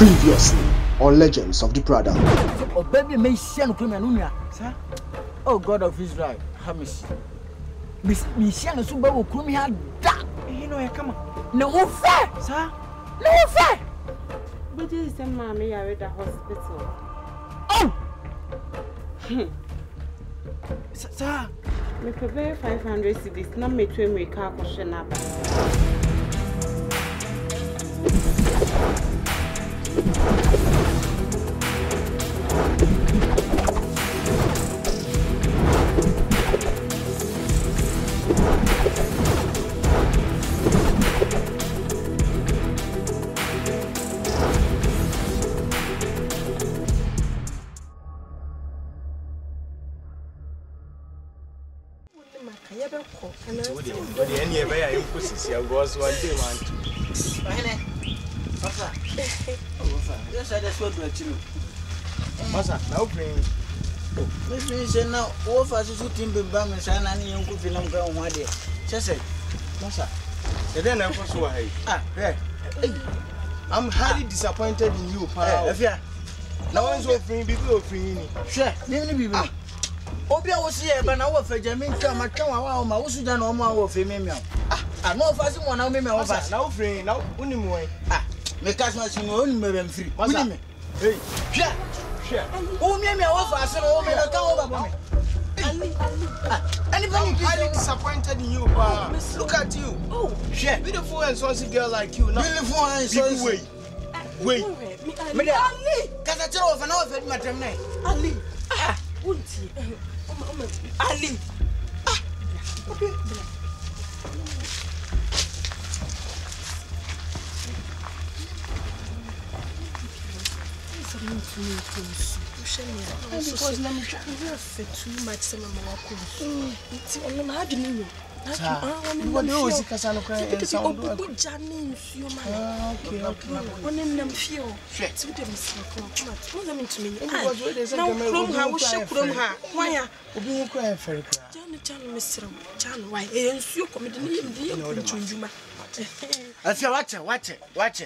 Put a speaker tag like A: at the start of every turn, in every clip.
A: Previously on Legends of the Prada.
B: Oh, baby, may see no criminal, sir. Oh, God of Israel, Hamish. Miss Missian Suba will come here. You know, come on. No fair, sir. No fair.
C: But this is the mommy at the hospital.
B: Oh, sir.
C: Me prepare 500 cedis, not me to make a question up.
D: Masa, now bring. Listen now, all for us shooting the bum and sign any young film going one day. Say, Masa, then I was why. I'm highly disappointed in you, Pa. Now one's offering people offering. Sure, nearly be. Obia was here, but now for Jamin come, I come out, my Usudan or more of a memo. I'm not fasting one of us now, free now, only more. Because my own maybe free. Hey, yeah. Oh, me, I offer us an old man. I'm highly disappointed in you, Pa. Look at you. Oh, yeah. Beautiful and saucy girl like you. Beautiful and saucy. Wait. Ali. Because I tell you, I fed my time. Ali. Ali. Okay.
E: Because let me try too much some of my it's on my dream. What do you Casano and sound good Johnny? Okay. One in them feel to them. What them to me? Now, how shall from her? Why are you crying for it? John, Mr. John, why? And you come to me.
D: I feel watch it. What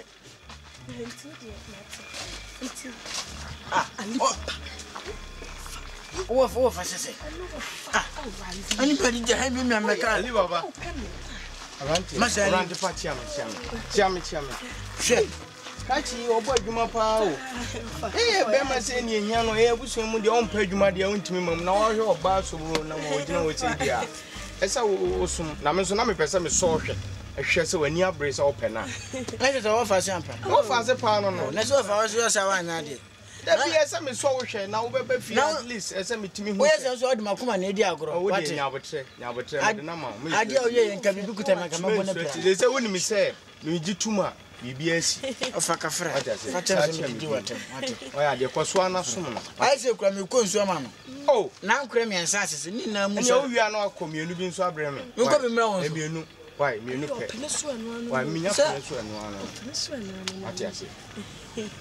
D: I say? Anybody behind me, I'm like, I live over. Must I run the party? Cham. Shit. Catch you, boy, you my power. Hey, Bama saying, you know, here was some the own page, my dear, to me, now your bass will know what you know. It's here. As I was some Namazonami person, social. A shessel when your brace open. Let us offer champagne. Offer as a pan on. Let's offer us your savanna. Yes, I'm so sure now, at least as I meet me. Where's also my command, Nadia? What is now? But I don't know. I deal you can be good. They say, when me say, Luigi Tuma, BBS of Facafra. Why are the Coswana Summon? I say, Crammy Consuman. Oh, now Crammy and Sasses, and you are not community so Bremen. You got me wrong, you know. Why, me no pay. Why, me not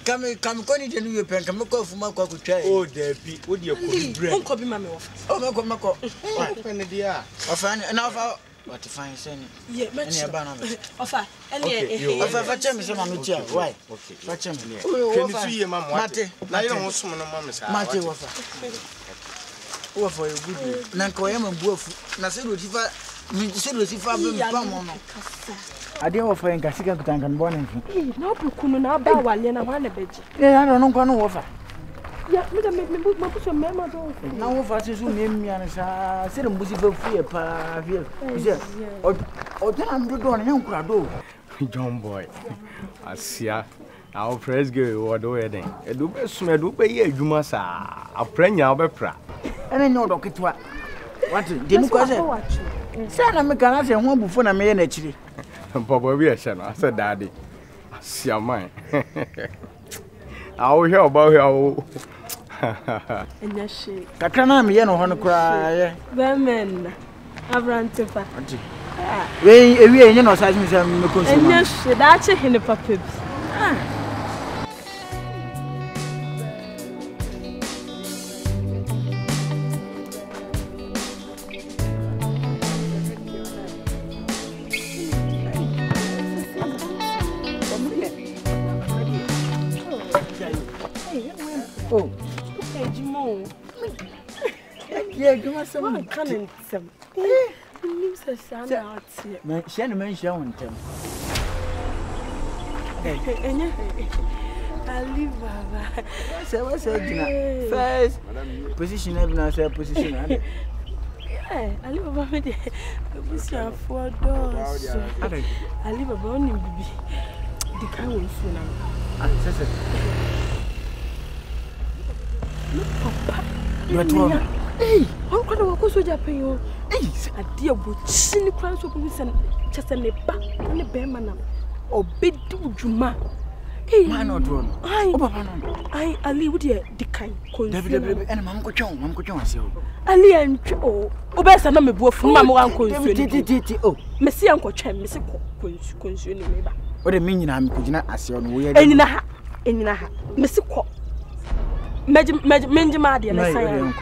D: Come, Connie, and you pen, come go from my cocoa chair. Oh, there be, would you bring? Copy my office. Oh, my cocoa. Open the dear. Of an what to find saying? Yeah, much about offer. And offer Cham is a man chair. Why? Okay, watch him. Can you see your mamma? Mate, now you don't want some of mamma's Mate offer. Oh, for your good. Nankoyam and Wolf, Nassau, if I didn't offer in Cassica Tank and Bonnie.
E: No, you couldn't have been while you want a bed.
D: Yeah, I don't know offer.
E: Yeah, we can make me put your memory.
D: Now, if I name me and I said, Musical fear, pa, here. Or 10 on young crowd. John boy, I see our press girl or the wedding. A dupe smell, do pay you must a prenya bepra. And I know, Doctor, what didn't watch. Sana me kana se ho bufo na me na chiri. Papa bi ehye no asa daddy. Asia man. Awo hwe oba hwe awo.
E: Enya she.
D: Kakra na me ye no ho no kura ye.
E: Bemen. Abrantefa.
D: Ati. We ewi enye no sa me se me konsu.
E: Enya she da che hene papa bi.
B: Oh.
E: Hey, Jimo.
B: Yeah, give us some
E: Can't some. Leaves a son out here.
B: Shannon mentioned him.
E: I live, Baba.
B: So what's that? First position, every position.
E: I live about me. We see 4 doors. I live about only the car will soon. Look, Papa. You are 12. Hey, how can I go so Japan? Hey, a dear would see crowns of police and just a neighbor in a bearman or bid to Juma. Hey, man, not one. I live with the kind.
B: And Mamma John,
E: Ali and oh, Obesa no me bo fun ma mo wan konsuo. Oh, Messi anko twem, Messi konsuo ni me ba.
B: What the meaning am kujina asio no wo ye.
E: Enina ha. Messi ko. Menji ma de na san.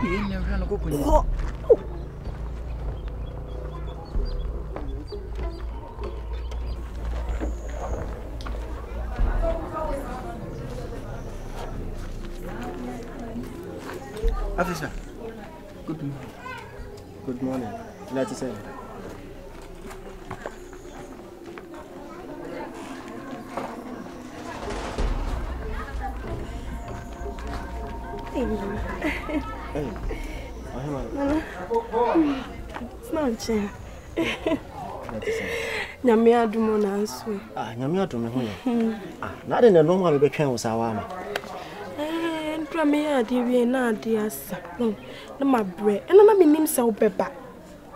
B: Ye ne hwa no kokunyi. Officer, good morning.
D: Good morning. Glad to see you. Hey, Ohemaa.
E: It's not chair. Nyame adumo na nso.
D: Nyame adumo ho ye. Na de na normal be twen wo sawa ma.
E: Ntra me ya de wie na ade asa. Na mabre. Ena na menim se wo beba.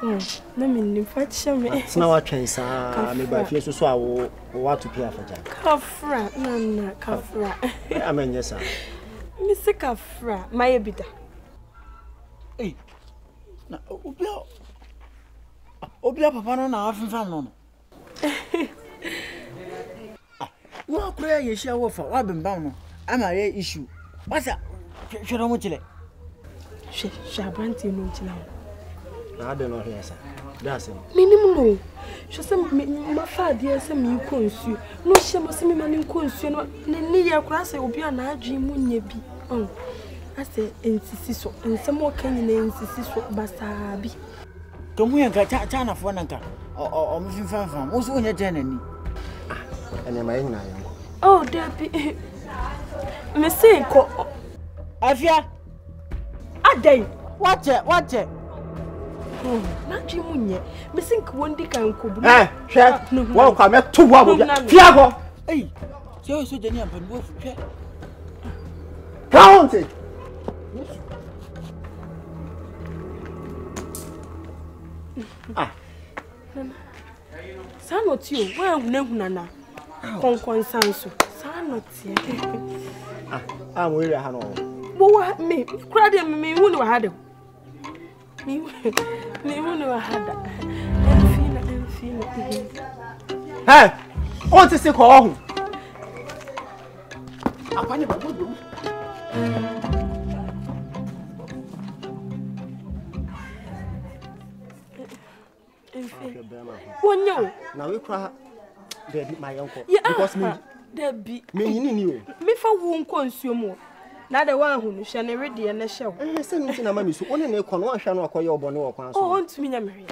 E: Na menim fa cheme.
D: Na wa twen sa me ba fie so a wo to pia faja.
E: Kafra na kafra.
D: Amenye sa.
E: Me se kafra, my bida.
B: Hey. Na Obia papa no na afenfa no. Wo akura ye hia wo fa wa bembam no. Ama ye issue. Wasa hwero mo chile.
E: Shabanti no chila.
D: Na ade no hia sa. That's it.
E: Minim no. Hwe se ma fa ade se me konsuo. No hye mo se me mani konsuo no. Ni ye kura se obi ana adwen mu nya bi. Ase ensisi so. Ensem o kan nyina ensisi so basabi.
B: Tomu yanka cha na fo nanka. O mo finfa. Wo so onya jana ni.
D: Ene ma yin na yo.
E: Oh, Debbie. Me say ko
B: Afia.
E: Adai.
B: Watch it.
E: Na dwi munye. Me think wondi kan ko bu.
D: Hwe. Wo kwa me to wo abobia. Fia go.
B: Hey. Se so jani ampan wo hwe.
D: Count it.
E: Sanotio, wa hunahunana. Konkon sanso. Sanotie.
D: Mo area ha no.
E: Bo wa me, kura de me hu ni wa hade. Me hu ni wa hada. Enfina.
D: Hey! O ti se ko ohun.
B: Apani ba bodo.
E: Wonyo.
D: Na we kra Debbie my uncle. Because me
E: Debbie.
D: Me yini ni o.
E: Me fa wo nkonsuo mu. Na de wan hu no hwe ne rede na hye wo.
D: Se mi na mami so one na ekọ no ahwa no akoye obone wo kwan so.
E: Oh, ontumi nya me.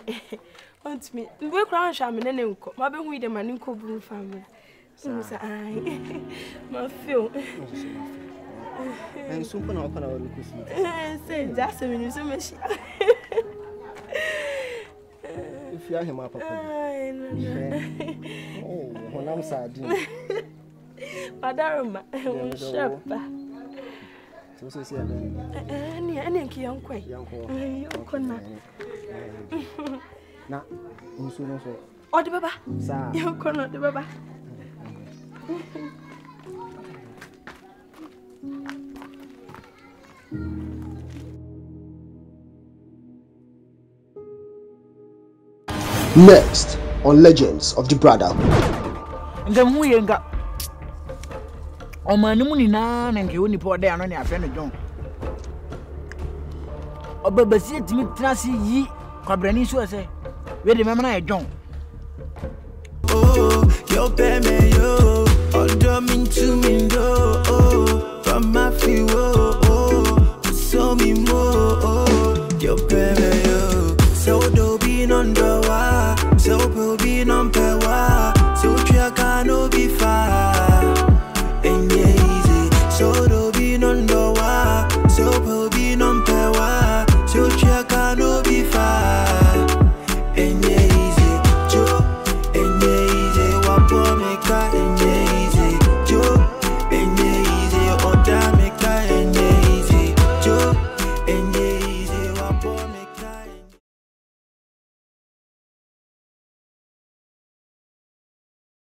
E: Ontumi. We kra ahwa me ne nko. Ma be hu ide ma ne nko buru family. Sa ai. Ma feel.
D: En so na akọ na wo kusi.
E: Say just a minute so me shi.
D: If you are him, Papa. Oh, when I'm sad.
E: Madaruma, shepa.
D: So say, any key uncle. Now, soon also.
E: Oh, the baba,
D: sir.
E: You cannot the baba.
A: Next on Legends of the Brother.
B: Ngamu yenga. Omanu ni na nke woni po de ano ne afa no John. Obabasi timi trasi yi kwabrani so ase. We de memana e John.
F: Oh, yo pay me yo.